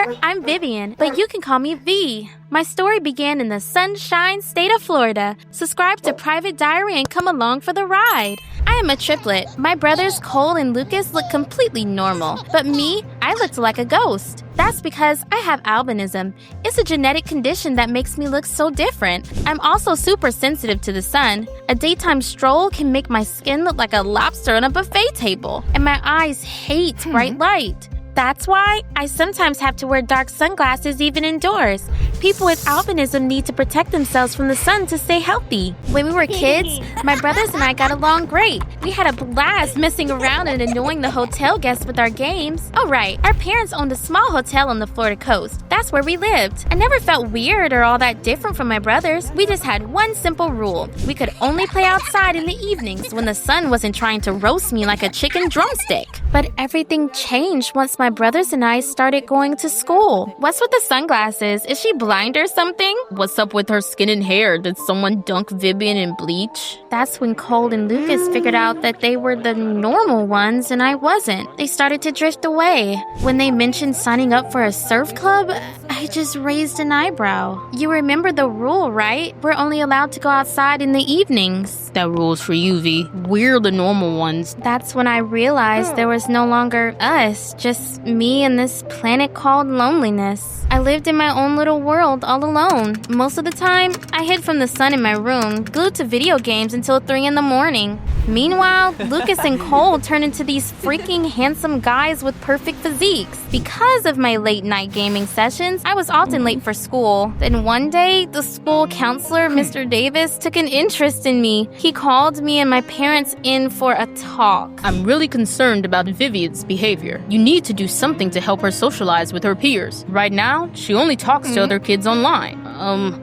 there, I'm Vivian, but you can call me V. My story began in the sunshine state of Florida. Subscribe to Private Diary and come along for the ride. I am a triplet. My brothers Cole and Lucas look completely normal, but me, I looked like a ghost. That's because I have albinism. It's a genetic condition that makes me look so different. I'm also super sensitive to the sun. A daytime stroll can make my skin look like a lobster on a buffet table, and my eyes hate bright light. That's why I sometimes have to wear dark sunglasses even indoors. People with albinism need to protect themselves from the sun to stay healthy. When we were kids, my brothers and I got along great. We had a blast messing around and annoying the hotel guests with our games. Oh right, our parents owned a small hotel on the Florida coast. That's where we lived. I never felt weird or all that different from my brothers. We just had one simple rule. We could only play outside in the evenings when the sun wasn't trying to roast me like a chicken drumstick. But everything changed once my brothers and I started going to school. What's with the sunglasses? Is she blind or something? What's up with her skin and hair? Did someone dunk Vivian in bleach? That's when Cole and Lucas figured out that they were the normal ones and I wasn't. They started to drift away. When they mentioned signing up for a surf club, I just raised an eyebrow. You remember the rule, right? We're only allowed to go outside in the evenings. That rule's for you, V. We're the normal ones. That's when I realized there was no longer us, just me and this planet called loneliness. I lived in my own little world all alone. Most of the time, I hid from the sun in my room, glued to video games until 3 in the morning. Meanwhile, Lucas and Cole turned into these freaking handsome guys with perfect physiques. Because of my late night gaming sessions, I was often late for school. Then one day, the school counselor, Mr. Davis, took an interest in me. He called me and my parents in for a talk. I'm really concerned about Vivian's behavior. You need to do something to help her socialize with her peers. Right now, she only talks to other kids online.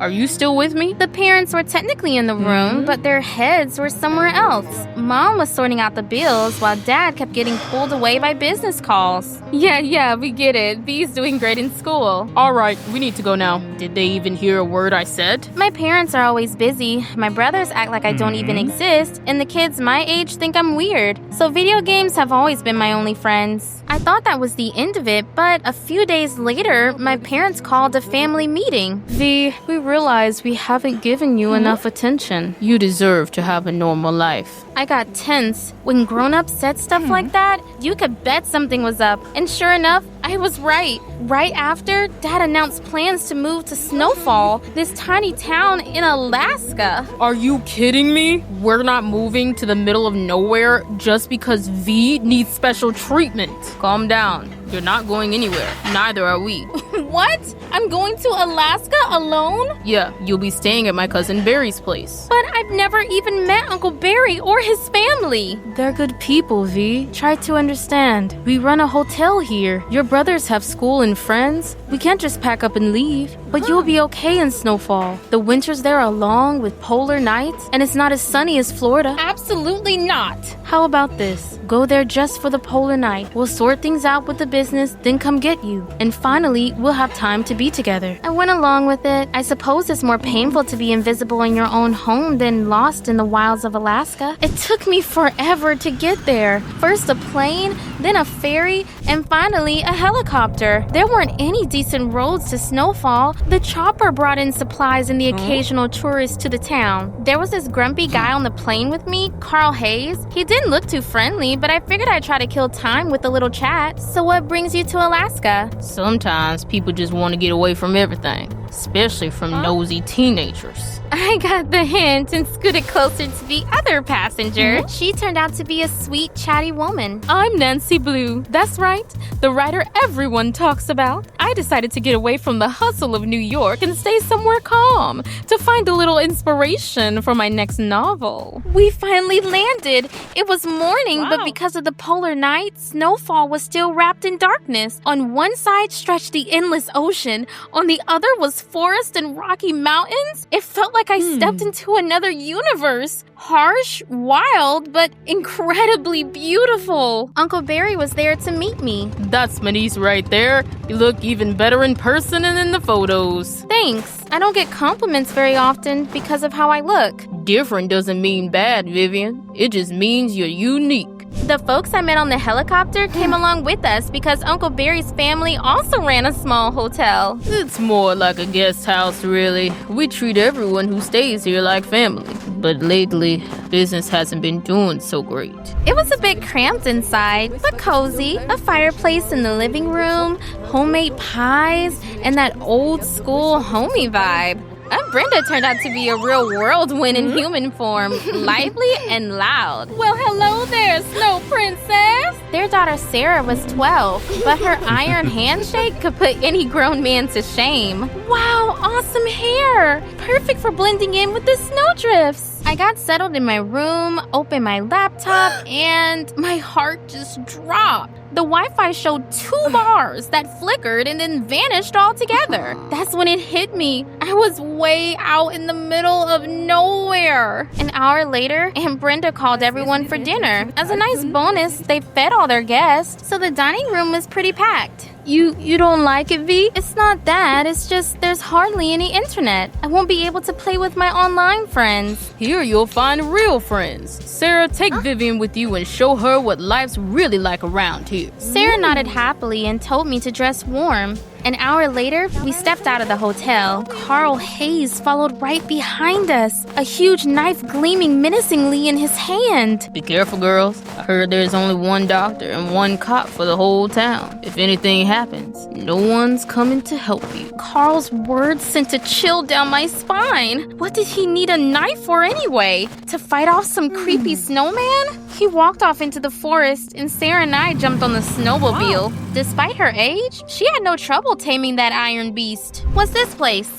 Are you still with me? The parents were technically in the room, but their heads were somewhere else. Mom was sorting out the bills while Dad kept getting pulled away by business calls. Yeah, we get it. V's doing great in school. All right, we need to go now. Did they even hear a word I said? My parents are always busy. My brothers act like I don't even exist, and the kids my age think I'm weird. So video games have always been my only friends. I thought that was the end of it, but a few days later, my parents called a family meeting. V, we realize we haven't given you enough attention. You deserve to have a normal life. I got tense. When grown-ups said stuff like that, you could bet something was up. And sure enough, I was right. Right after, Dad announced plans to move to Snowfall, this tiny town in Alaska. Are you kidding me? We're not moving to the middle of nowhere just because V needs special treatment. Calm down. You're not going anywhere. Neither are we. What? I'm going to Alaska alone? Yeah, you'll be staying at my cousin Barry's place. But I've never even met Uncle Barry or his family. They're good people, V. Try to understand. We run a hotel here. Your brothers have school and friends. We can't just pack up and leave. But you'll be okay in Snowfall. The winters there are long with polar nights, and it's not as sunny as Florida. Absolutely not. How about this? Go there just for the polar night. We'll sort things out with the business, then come get you. And finally, we'll have time to be together. I went along with it. I suppose it's more painful to be invisible in your own home than lost in the wilds of Alaska. It took me forever to get there. First a plane, then a ferry, and finally a helicopter. There weren't any decent roads to Snowfall. The chopper brought in supplies and the occasional tourist to the town. There was this grumpy guy on the plane with me, Carl Hayes. He didn't look too friendly, but I figured I'd try to kill time with a little chat. So what brings you to Alaska? Sometimes people just want to get away from everything, especially from nosy teenagers. I got the hint and scooted closer to the other passenger. She turned out to be a sweet, chatty woman. I'm Nancy Blue. That's right, the writer everyone talks about. I decided to get away from the hustle of New York and stay somewhere calm to find a little inspiration for my next novel. We finally landed. It was morning, but because of the polar night, Snowfall was still wrapped in darkness. On one side stretched the endless ocean. On the other was forest and rocky mountains. It felt like I stepped into another universe. Harsh, wild, but incredibly beautiful. Uncle Barry was there to meet me. That's Manise right there. You look even better in person and in the photos. Thanks. I don't get compliments very often because of how I look. Different doesn't mean bad, Vivian. It just means you're unique. The folks I met on the helicopter came along with us because Uncle Barry's family also ran a small hotel. It's more like a guest house, really. We treat everyone who stays here like family. But lately, business hasn't been doing so great. It was a bit cramped inside, but cozy. A fireplace in the living room, homemade pies, and that old school homey vibe. Brenda turned out to be a real whirlwind in human form, lively and loud. Well, hello there, Snow Princess. Their daughter Sarah was 12, but her iron handshake could put any grown man to shame. Wow, awesome hair! Perfect for blending in with the snowdrifts. I got settled in my room, opened my laptop, and my heart just dropped. The Wi-Fi showed 2 bars that flickered and then vanished altogether. That's when it hit me. I was way out in the middle of nowhere. An hour later, Aunt Brenda called everyone for dinner. As a nice bonus, they fed all their guests, so the dining room was pretty packed. You don't like it, V? It's not that, it's just there's hardly any internet. I won't be able to play with my online friends. Here you'll find real friends. Sarah, take Vivian with you and show her what life's really like around here. Sarah nodded happily and told me to dress warm. An hour later, we stepped out of the hotel. Carl Hayes followed right behind us, a huge knife gleaming menacingly in his hand. Be careful, girls. I heard there's only one doctor and one cop for the whole town. If anything happens, no one's coming to help you. Carl's words sent a chill down my spine. What did he need a knife for anyway? To fight off some creepy snowman? He walked off into the forest, and Sarah and I jumped on the snowmobile. Despite her age, she had no trouble taming that iron beast. What's this place?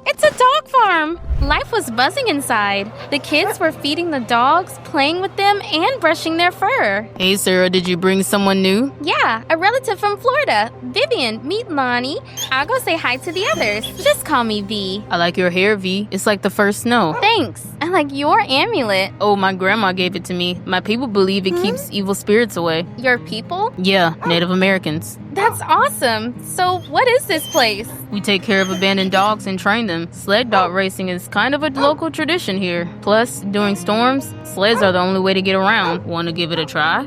It's a dog farm. Life was buzzing inside. The kids were feeding the dogs, playing with them, and brushing their fur. Hey, Sarah, did you bring someone new? Yeah, a relative from Florida. Vivian, meet Lonnie. I'll go say hi to the others. Just call me V. I like your hair, V. It's like the first snow. Thanks. I like your amulet. Oh, my grandma gave it to me. My people believe it keeps evil spirits away. Your people? Yeah, Native Americans. That's awesome. So what is this place? We take care of abandoned dogs and train them. Sled dog racing is kind of a local tradition here. Plus, during storms, sleds are the only way to get around. Want to give it a try?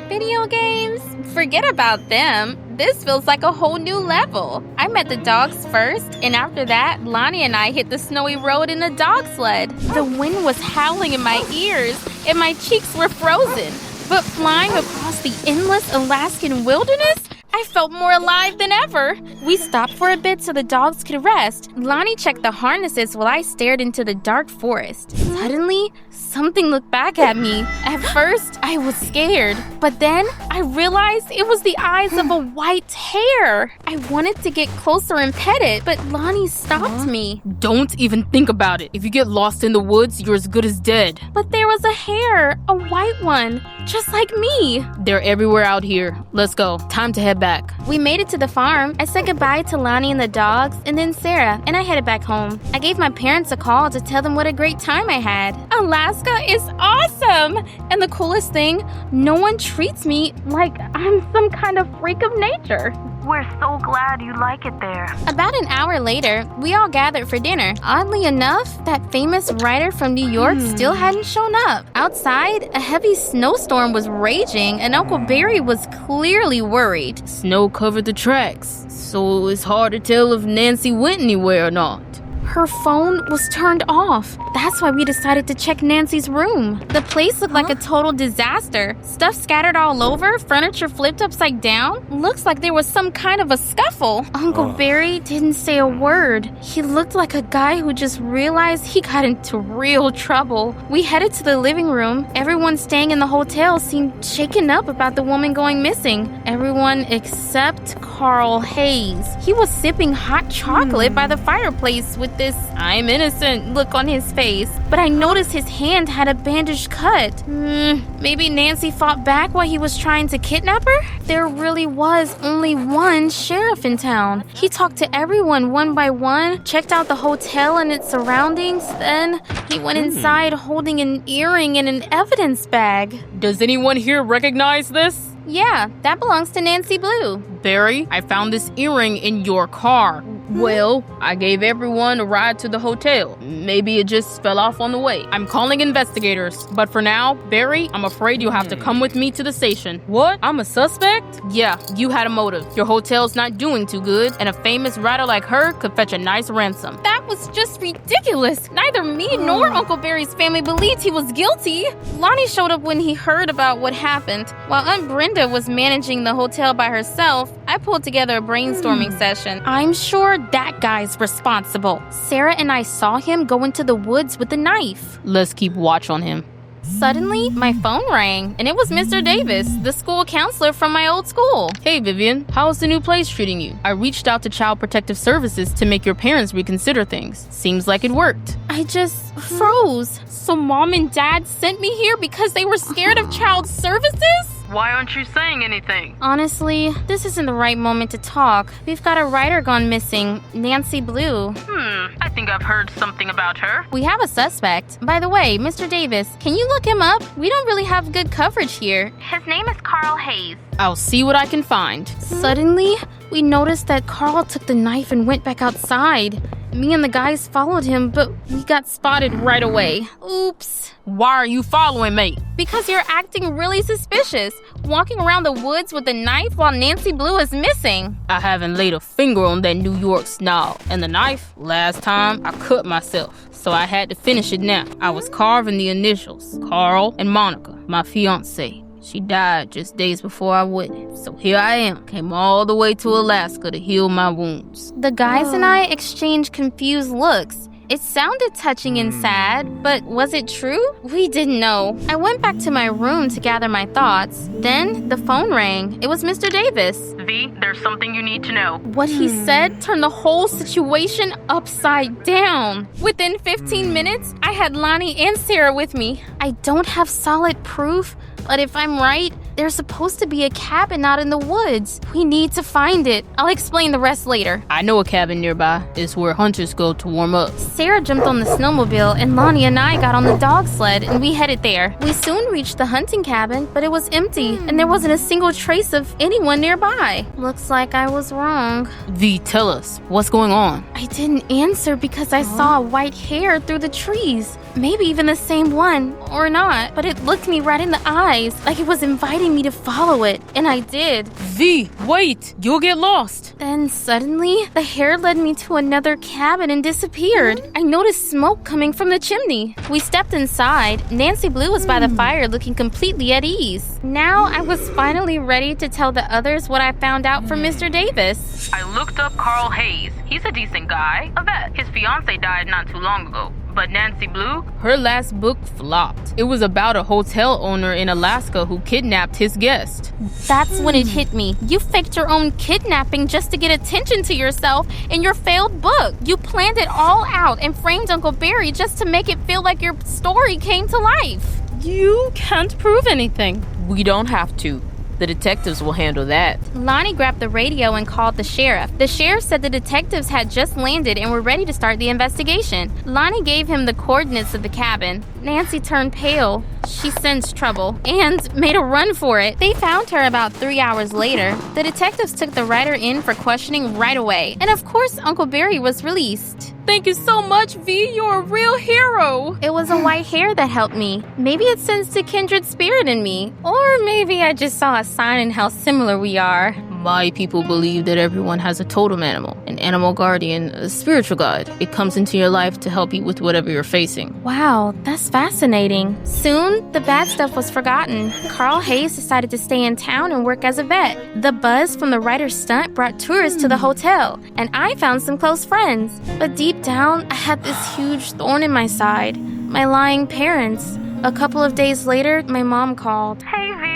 Video games? Forget about them. This feels like a whole new level. I met the dogs first, and after that, Lonnie and I hit the snowy road in a dog sled. The wind was howling in my ears, and my cheeks were frozen. But flying across the endless Alaskan wilderness, I felt more alive than ever. We stopped for a bit so the dogs could rest. Lonnie checked the harnesses while I stared into the dark forest. Suddenly, something looked back at me. At first, I was scared. But then, I realized it was the eyes of a white hare. I wanted to get closer and pet it, but Lonnie stopped me. Don't even think about it. If you get lost in the woods, you're as good as dead. But there was a hare, a white one, just like me. They're everywhere out here. Let's go. Time to head back. We made it to the farm. I said goodbye to Lonnie and the dogs, and then Sarah, and I headed back home. I gave my parents a call to tell them what a great time I had. Alaska is awesome! And the coolest thing, no one treats me like I'm some kind of freak of nature. We're so glad you like it there. About an hour later, we all gathered for dinner. Oddly enough, that famous writer from New York still hadn't shown up. Outside, a heavy snowstorm was raging, and Uncle Barry was clearly worried. Snow covered the tracks, so it's hard to tell if Nancy went anywhere or not. Her phone was turned off. That's why we decided to check Nancy's room. The place looked like a total disaster. Stuff scattered all over, furniture flipped upside down. Looks like there was some kind of a scuffle. Uncle Barry didn't say a word. He looked like a guy who just realized he got into real trouble. We headed to the living room. Everyone staying in the hotel seemed shaken up about the woman going missing. Everyone except Carl Hayes. He was sipping hot chocolate by the fireplace with this "I'm innocent" look on his face. But I noticed his hand had a bandaged cut. Maybe Nancy fought back while he was trying to kidnap her? There really was only one sheriff in town. He talked to everyone one by one, checked out the hotel and its surroundings, then he went inside holding an earring in an evidence bag. Does anyone here recognize this? Yeah, that belongs to Nancy Blue. Barry, I found this earring in your car. Well, I gave everyone a ride to the hotel. Maybe it just fell off on the way. I'm calling investigators. But for now, Barry, I'm afraid you'll have to come with me to the station. What? I'm a suspect? Yeah, you had a motive. Your hotel's not doing too good, and a famous writer like her could fetch a nice ransom. That was just ridiculous. Neither me nor Uncle Barry's family believed he was guilty. Lonnie showed up when he heard about what happened. While Aunt Brenda was managing the hotel by herself, I pulled together a brainstorming session. I'm sure that guy's responsible. Sarah and I saw him go into the woods with the knife. Let's keep watch on him. Suddenly, my phone rang, and it was Mr. Davis, the school counselor from my old school. Hey, Vivian, how's the new place treating you? I reached out to Child Protective Services to make your parents reconsider things. Seems like it worked. I just froze. So Mom and Dad sent me here because they were scared of child services? Why aren't you saying anything? Honestly, this isn't the right moment to talk. We've got a writer gone missing, Nancy Blue. I think I've heard something about her. We have a suspect. By the way, Mr. Davis, can you look him up? We don't really have good coverage here. His name is Carl Hayes. I'll see what I can find. Suddenly, we noticed that Carl took the knife and went back outside. Me and the guys followed him, but we got spotted right away. Oops. Why are you following me? Because you're acting really suspicious, walking around the woods with a knife while Nancy Blue is missing. I haven't laid a finger on that New York snob. And the knife, last time, I cut myself, so I had to finish it now. I was carving the initials, Carl and Monica, my fiancée. She died just days before I would. So here I am. Came all the way to Alaska to heal my wounds. The guys and I exchanged confused looks. It sounded touching and sad, but was it true? We didn't know. I went back to my room to gather my thoughts. Then the phone rang. It was Mr. Davis. V, there's something you need to know. What he said turned the whole situation upside down. Within 15 minutes, I had Lonnie and Sarah with me. I don't have solid proof, but if I'm right, there's supposed to be a cabin out in the woods. We need to find it. I'll explain the rest later. I know a cabin nearby. It's where hunters go to warm up. Sarah jumped on the snowmobile, and Lonnie and I got on the dog sled, and we headed there. We soon reached the hunting cabin, but it was empty, and there wasn't a single trace of anyone nearby. Looks like I was wrong. V, tell us, what's going on? I didn't answer because I saw a white hair through the trees. Maybe even the same one, or not, but it looked me right in the eyes, like it was inviting me to follow it, and I did. V, wait, you'll get lost. Then suddenly, the hair led me to another cabin and disappeared. I noticed smoke coming from the chimney. We stepped inside. Nancy Blue was by the fire looking completely at ease. Now I was finally ready to tell the others what I found out from Mr. Davis. I looked up Carl Hayes. He's a decent guy, a vet. His fiancée died not too long ago. But Nancy Blue, her last book flopped. It was about a hotel owner in Alaska who kidnapped his guest. That's when it hit me. You faked your own kidnapping just to get attention to yourself in your failed book. You planned it all out and framed Uncle Barry just to make it feel like your story came to life. You can't prove anything. We don't have to. The detectives will handle that. Lonnie grabbed the radio and called the sheriff. The sheriff said the detectives had just landed and were ready to start the investigation. Lonnie gave him the coordinates of the cabin. Nancy turned pale. She sensed trouble and made a run for it. They found her about 3 hours later. The detectives took the writer in for questioning right away. And of course, Uncle Barry was released. Thank you so much, V. You're a real hero. It was a white hair that helped me. Maybe it sensed a kindred spirit in me. Or maybe I just saw a sign in how similar we are. My people believe that everyone has a totem animal, an animal guardian, a spiritual guide. It comes into your life to help you with whatever you're facing. Wow, that's fascinating. Soon, the bad stuff was forgotten. Carl Hayes decided to stay in town and work as a vet. The buzz from the writer's stunt brought tourists to the hotel, and I found some close friends. But deep down, I had this huge thorn in my side. My lying parents. A couple of days later, my mom called. Hey, V.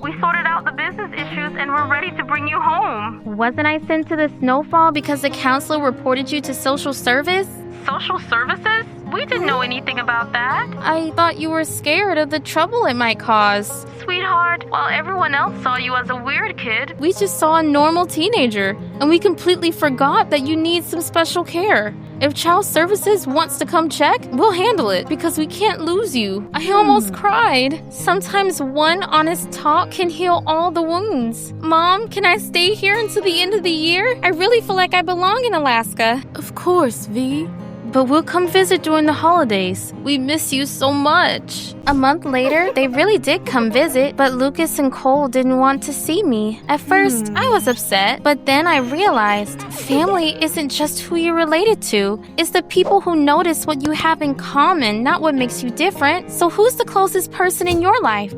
We sorted out the business issues and we're ready to bring you home. Wasn't I sent to the Snowfall because the counselor reported you to social service? Social services? We didn't know anything about that. I thought you were scared of the trouble it might cause. Sweetheart, while everyone else saw you as a weird kid, We just saw a normal teenager, and we completely forgot that you need some special care. If child services wants to come check, we'll handle it because we can't lose you. I almost cried. Sometimes one honest talk can heal all the wounds. Mom, can I stay here until the end of the year? I really feel like I belong in Alaska. Of course, V. But we'll come visit during the holidays. We miss you so much. A month later, they really did come visit, but Lucas and Cole didn't want to see me. At first, I was upset, but then I realized family isn't just who you're related to. It's the people who notice what you have in common, not what makes you different. So who's the closest person in your life?